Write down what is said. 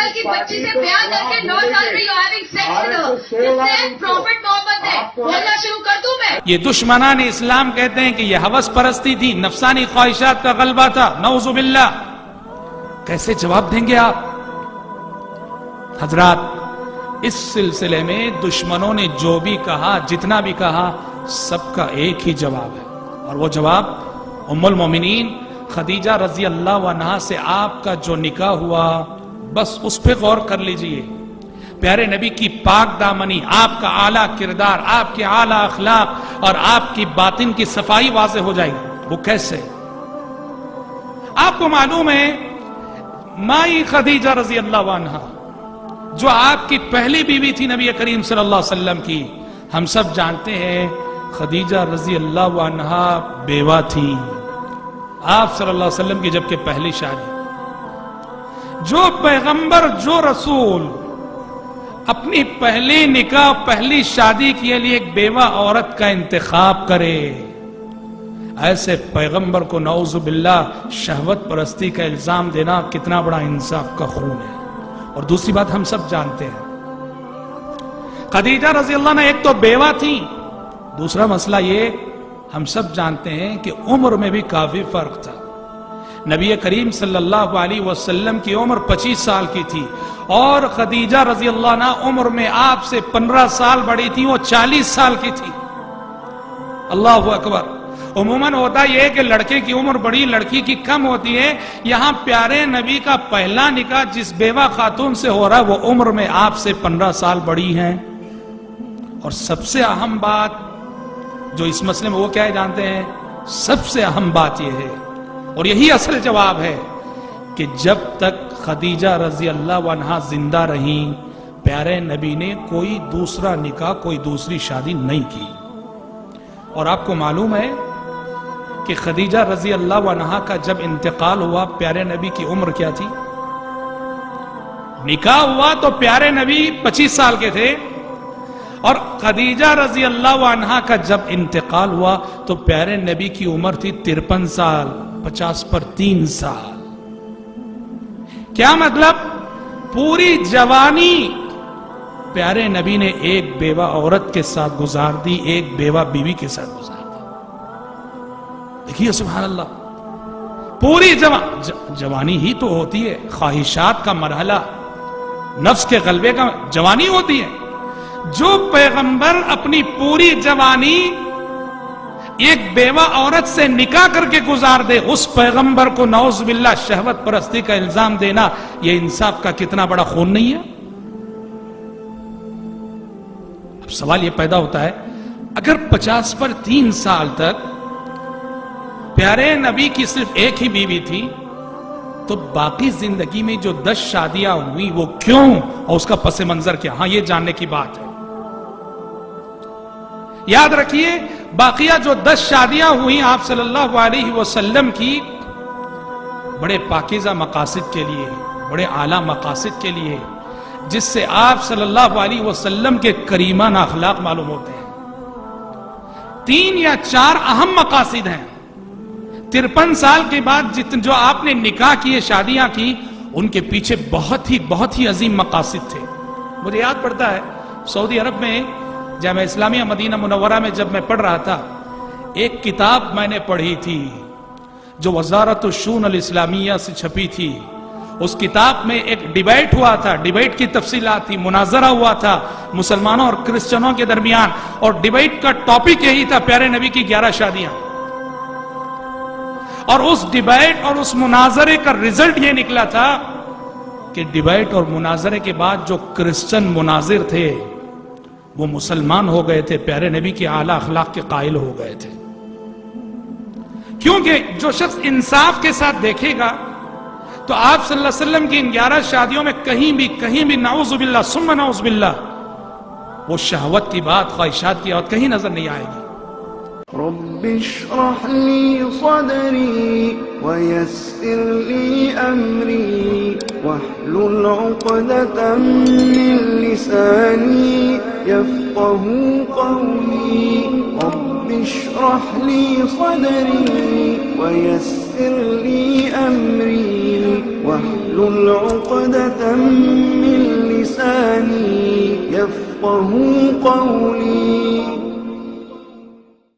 سال کی بچی سے بیاہ کر کے 9 سال میں you having sex with her, جس سے پروفٹ محمد ہے، بولنا شروع کر دوں میں؟ یہ دشمنان اسلام کہتے ہیں کہ یہ ہوس پرستی تھی، نفسانی خواہشات کا غلبہ تھا، نعوذ باللہ۔ کیسے جواب دیں گے آپ؟ حضرات، اس سلسلے میں دشمنوں نے جو بھی کہا، جتنا بھی کہا، سب کا ایک ہی جواب ہے، اور وہ جواب ام المومنین خدیجہ رضی اللہ عنہا سے آپ کا جو نکاح ہوا، بس اس پہ غور کر لیجئے۔ پیارے نبی کی پاک دامنی، آپ کا اعلیٰ کردار، آپ کے اعلیٰ اخلاق اور آپ کی باطن کی صفائی واضح ہو جائے گی۔ وہ کیسے؟ آپ کو معلوم ہے مائی خدیجہ رضی اللہ عنہا جو آپ کی پہلی بیوی تھی نبی کریم صلی اللہ علیہ وسلم کی، ہم سب جانتے ہیں خدیجہ رضی اللہ عنہا بیوہ تھی آپ صلی اللہ علیہ وسلم کی جبکہ پہلی شادی۔ جو پیغمبر، جو رسول اپنی پہلی نکاح، پہلی شادی کے لیے ایک بیوہ عورت کا انتخاب کرے، ایسے پیغمبر کو نعوذ باللہ شہوت پرستی کا الزام دینا کتنا بڑا انصاف کا خون ہے۔ اور دوسری بات ہم سب جانتے ہیں، خدیجہ رضی اللہ عنہ ایک تو بیوہ تھی، دوسرا مسئلہ یہ ہم سب جانتے ہیں کہ عمر میں بھی کافی فرق تھا۔ نبی کریم صلی اللہ علیہ وسلم کی عمر 25 سال کی تھی اور خدیجہ رضی اللہ عنہ عمر میں آپ سے 15 سال بڑی تھی، وہ 40 سال کی تھی۔ اللہ اکبر۔ عموماً ہوتا یہ ہے کہ لڑکے کی عمر بڑی، لڑکی کی کم ہوتی ہے، یہاں پیارے نبی کا پہلا نکاح جس بیوہ خاتون سے ہو رہا ہے وہ عمر میں آپ سے 15 سال بڑی ہیں۔ اور سب سے اہم بات جو اس مسئلے میں وہ کیا ہے جانتے ہیں؟ سب سے اہم بات یہ ہے اور یہی اصل جواب ہے کہ جب تک خدیجہ رضی اللہ عنہا زندہ رہیں، پیارے نبی نے کوئی دوسرا نکاح، کوئی دوسری شادی نہیں کی۔ اور آپ کو معلوم ہے کہ خدیجہ رضی اللہ عنہا کا جب انتقال ہوا، پیارے نبی کی عمر کیا تھی؟ نکاح ہوا تو پیارے نبی 25 سال کے تھے، اور خدیجہ رضی اللہ عنہا کا جب انتقال ہوا تو پیارے نبی کی عمر تھی 53 سال، 50 پر 3 سال۔ کیا مطلب؟ پوری جوانی پیارے نبی نے ایک بیوہ عورت کے ساتھ گزار دی، ایک بیوہ بیوی کے ساتھ گزار دی۔ دیکھیے سبحان اللہ، پوری جوانی ہی تو ہوتی ہے، خواہشات کا مرحلہ، نفس کے غلبے کا جوانی ہوتی ہے۔ جو پیغمبر اپنی پوری جوانی ایک بیوہ عورت سے نکاح کر کے گزار دے، اس پیغمبر کو نعوذ باللہ شہوت پرستی کا الزام دینا یہ انصاف کا کتنا بڑا خون نہیں ہے؟ اب سوال یہ پیدا ہوتا ہے، اگر 50 پر 3 سال تک پیارے نبی کی صرف ایک ہی بیوی تھی تو باقی زندگی میں جو 10 شادیاں ہوئی وہ کیوں اور اس کا پس منظر کیا؟ ہاں، یہ جاننے کی بات ہے۔ یاد رکھیے، باقیہ جو 10 شادیاں ہوئی آپ صلی اللہ علیہ وسلم کی، بڑے پاکیزہ مقاصد کے لیے، بڑے اعلیٰ مقاصد کے لیے، جس سے آپ صلی اللہ علیہ وسلم کے کریمانہ اخلاق معلوم ہوتے ہیں۔ 3 یا 4 اہم مقاصد ہیں۔ 53 سال کے بعد جو آپ نے نکاح کیے، شادیاں کی، ان کے پیچھے بہت ہی عظیم مقاصد تھے۔ مجھے یاد پڑتا ہے سعودی عرب میں جامعہ اسلامیہ مدینہ منورہ میں جب میں پڑھ رہا تھا، ایک کتاب میں نے پڑھی تھی جو وزارت الشؤون الاسلامیہ سے چھپی تھی۔ اس کتاب میں ایک ڈیبیٹ ہوا تھا، ڈیبیٹ کی تفصیلات تھی، مناظرہ ہوا تھا مسلمانوں اور کرسچنوں کے درمیان، اور ڈیبیٹ کا ٹاپک یہی تھا پیارے نبی کی 11 شادیاں۔ اور اس ڈیبیٹ اور اس مناظرے کا رزلٹ یہ نکلا تھا کہ ڈیبیٹ اور مناظرے کے بعد جو کرسچن مناظر تھے وہ مسلمان ہو گئے تھے، پیارے نبی کے اعلیٰ اخلاق کے قائل ہو گئے تھے۔ کیونکہ جو شخص انصاف کے ساتھ دیکھے گا تو آپ صلی اللہ علیہ وسلم کی ان 11 شادیوں میں کہیں بھی نعوذ باللہ ثم نعوذ باللہ وہ شہوت کی بات، خواہشات کی بات کہیں نظر نہیں آئے گی۔ رب اشرح لي صدري ويسر لي أمري واحلل عقدة من لساني يفقه قولي رب اشرح لي صدري ويسر لي أمري واحلل عقدة من لساني يفقه قولي